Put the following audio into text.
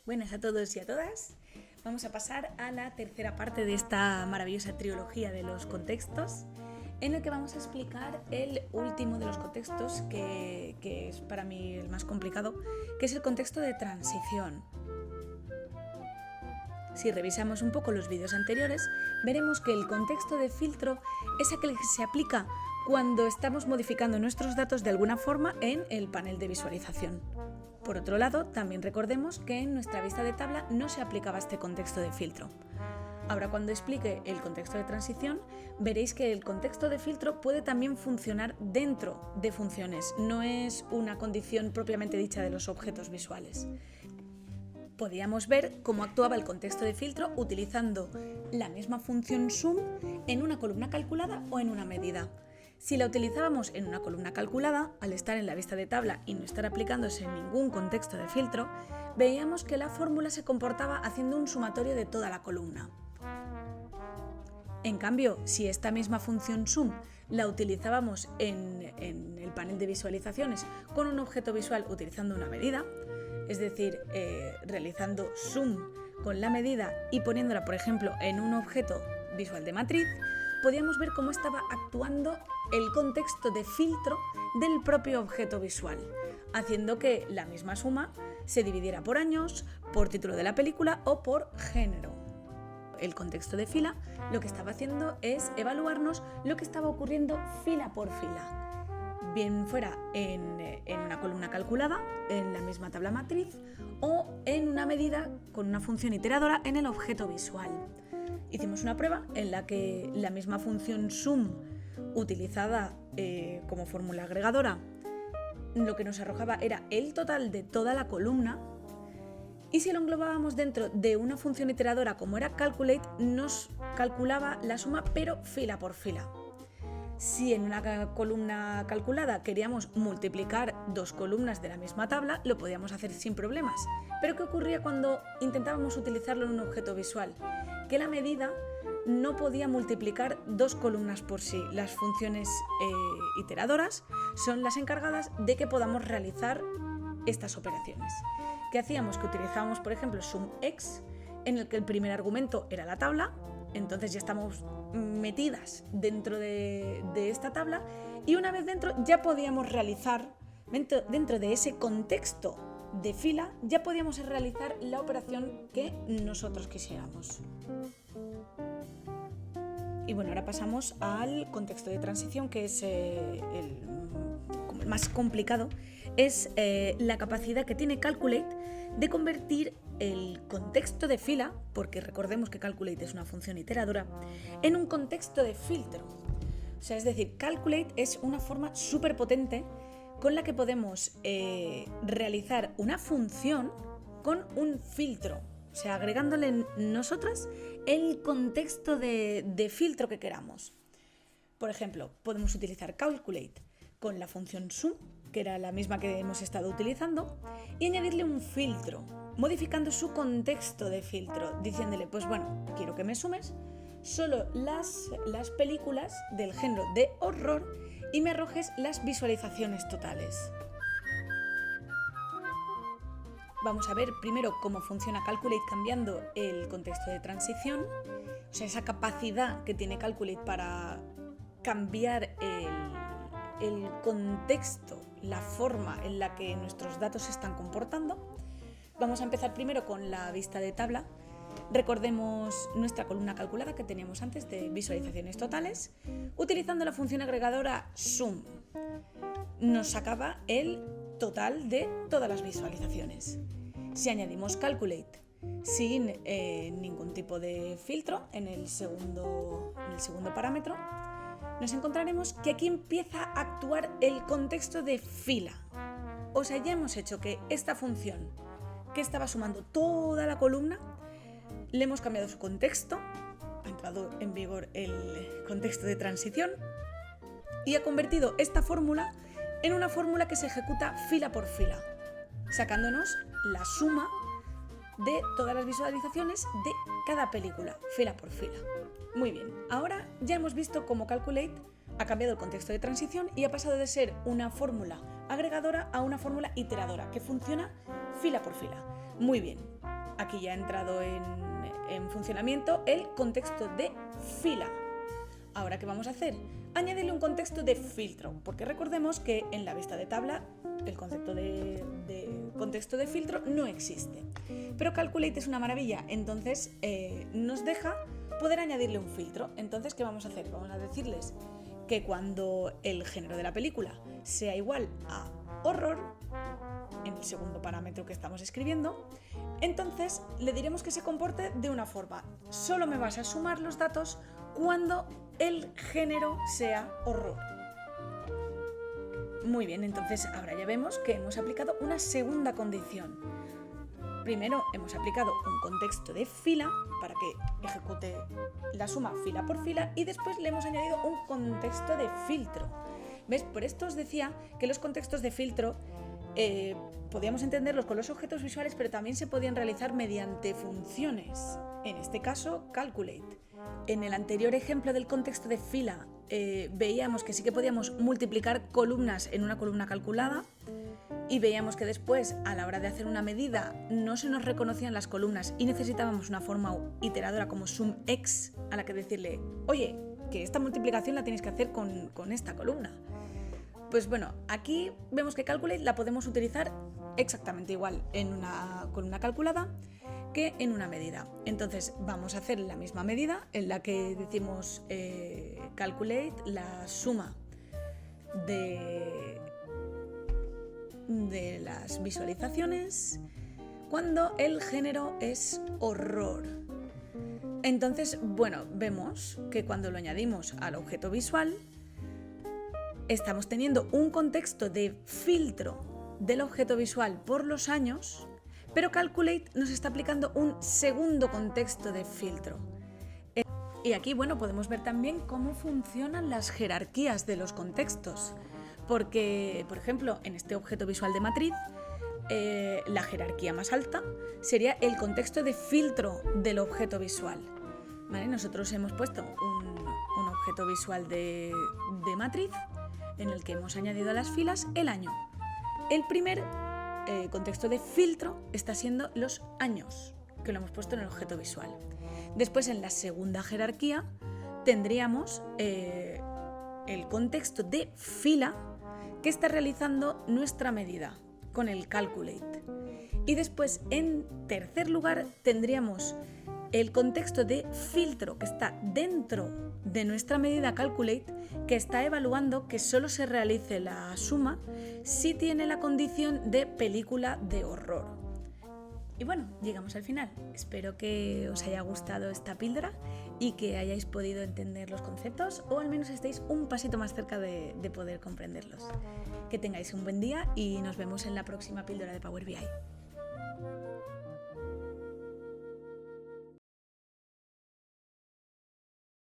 Buenas a todos y a todas. Vamos a pasar a la tercera parte de esta maravillosa trilogía de los contextos, en la que vamos a explicar el último de los contextos, que es para mí el más complicado, que es el contexto de transición. Si revisamos un poco los vídeos anteriores, veremos que el contexto de filtro es aquel que se aplica cuando estamos modificando nuestros datos de alguna forma en el panel de visualización. Por otro lado, también recordemos que en nuestra vista de tabla no se aplicaba este contexto de filtro. Ahora, cuando explique el contexto de transición, veréis que el contexto de filtro puede también funcionar dentro de funciones, no es una condición propiamente dicha de los objetos visuales. Podíamos ver cómo actuaba el contexto de filtro utilizando la misma función sum en una columna calculada o en una medida. Si la utilizábamos en una columna calculada, al estar en la vista de tabla y no estar aplicándose en ningún contexto de filtro, veíamos que la fórmula se comportaba haciendo un sumatorio de toda la columna. En cambio, si esta misma función sum la utilizábamos en el panel de visualizaciones con un objeto visual utilizando una medida, es decir, realizando sum con la medida y poniéndola, por ejemplo, en un objeto visual de matriz, podíamos ver cómo estaba actuando el contexto de filtro del propio objeto visual, haciendo que la misma suma se dividiera por años, por título de la película o por género. El contexto de fila lo que estaba haciendo es evaluarnos lo que estaba ocurriendo fila por fila, bien fuera en una columna calculada, en la misma tabla matriz o en una medida con una función iteradora en el objeto visual. Hicimos una prueba en la que la misma función sum utilizada como fórmula agregadora lo que nos arrojaba era el total de toda la columna, y si lo englobábamos dentro de una función iteradora como era calculate, nos calculaba la suma pero fila por fila. Si en una columna calculada queríamos multiplicar dos columnas de la misma tabla, lo podíamos hacer sin problemas. Pero ¿qué ocurría cuando intentábamos utilizarlo en un objeto visual? Que la medida no podía multiplicar dos columnas por sí. Las funciones iteradoras son las encargadas de que podamos realizar estas operaciones. ¿Qué hacíamos? Que utilizábamos, por ejemplo, sumx, en el que el primer argumento era la tabla, entonces ya estamos metidas dentro de esta tabla, y una vez dentro ya podíamos realizar, dentro de ese contexto de fila, ya podíamos realizar la operación que nosotros quisiéramos. Y bueno, ahora pasamos al contexto de transición, que es el más complicado, es la capacidad que tiene Calculate de convertir el contexto de fila, porque recordemos que Calculate es una función iteradora, en un contexto de filtro. O sea, es decir, Calculate es una forma súper potente con la que podemos realizar una función con un filtro, o sea, agregándole nosotras el contexto de filtro que queramos. Por ejemplo, podemos utilizar Calculate con la función sum, que era la misma que hemos estado utilizando, y añadirle un filtro, modificando su contexto de filtro, diciéndole, pues bueno, quiero que me sumes solo las películas del género de horror y me arrojes las visualizaciones totales. Vamos a ver primero cómo funciona Calculate cambiando el contexto de transición, o sea, esa capacidad que tiene Calculate para cambiar el contexto, la forma en la que nuestros datos se están comportando. Vamos a empezar primero con la vista de tabla. Recordemos nuestra columna calculada que teníamos antes de visualizaciones totales, utilizando la función agregadora sum. Nos sacaba el total de todas las visualizaciones. Si añadimos Calculate sin ningún tipo de filtro en el segundo parámetro, nos encontraremos que aquí empieza a actuar el contexto de fila. O sea, ya hemos hecho que esta función, que estaba sumando toda la columna, le hemos cambiado su contexto, ha entrado en vigor el contexto de transición y ha convertido esta fórmula en una fórmula que se ejecuta fila por fila, sacándonos la suma de todas las visualizaciones de cada película, fila por fila. Muy bien, ahora ya hemos visto cómo Calculate ha cambiado el contexto de transición y ha pasado de ser una fórmula agregadora a una fórmula iteradora que funciona fila por fila. Muy bien, aquí ya ha entrado en funcionamiento el contexto de fila. Ahora, ¿qué vamos a hacer? Añadirle un contexto de filtro, porque recordemos que en la vista de tabla el concepto de contexto de filtro no existe. Pero Calculate es una maravilla, entonces nos deja poder añadirle un filtro. Entonces, ¿qué vamos a hacer? Vamos a decirles que cuando el género de la película sea igual a horror, en el segundo parámetro que estamos escribiendo, entonces le diremos que se comporte de una forma. Solo me vas a sumar los datos cuando el género sea horror. Muy bien, entonces ahora ya vemos que hemos aplicado una segunda condición. Primero hemos aplicado un contexto de fila para que ejecute la suma fila por fila y después le hemos añadido un contexto de filtro. ¿Ves? Por esto os decía que los contextos de filtro podíamos entenderlos con los objetos visuales, pero también se podían realizar mediante funciones. En este caso, Calculate. En el anterior ejemplo del contexto de fila veíamos que sí que podíamos multiplicar columnas en una columna calculada y veíamos que después, a la hora de hacer una medida, no se nos reconocían las columnas y necesitábamos una forma iteradora como SumX a la que decirle, oye, que esta multiplicación la tienes que hacer con esta columna. Pues bueno, aquí vemos que Calculate la podemos utilizar exactamente igual en una columna calculada que en una medida. Entonces vamos a hacer la misma medida en la que decimos Calculate la suma de las visualizaciones cuando el género es horror. Entonces, bueno, vemos que cuando lo añadimos al objeto visual estamos teniendo un contexto de filtro del objeto visual por los años, pero Calculate nos está aplicando un segundo contexto de filtro. Y aquí, bueno, podemos ver también cómo funcionan las jerarquías de los contextos. Porque, por ejemplo, en este objeto visual de matriz, la jerarquía más alta sería el contexto de filtro del objeto visual. ¿Vale? Nosotros hemos puesto un objeto visual de matriz en el que hemos añadido a las filas el año. El primer contexto de filtro está siendo los años, que lo hemos puesto en el objeto visual. Después, en la segunda jerarquía, tendríamos el contexto de fila que está realizando nuestra medida con el Calculate. Y después, en tercer lugar, tendríamos el contexto de filtro que está dentro de nuestra medida Calculate, que está evaluando que solo se realice la suma si tiene la condición de película de horror. Y bueno, llegamos al final. Espero que os haya gustado esta píldora y que hayáis podido entender los conceptos o al menos estéis un pasito más cerca de poder comprenderlos. Que tengáis un buen día y nos vemos en la próxima píldora de Power BI.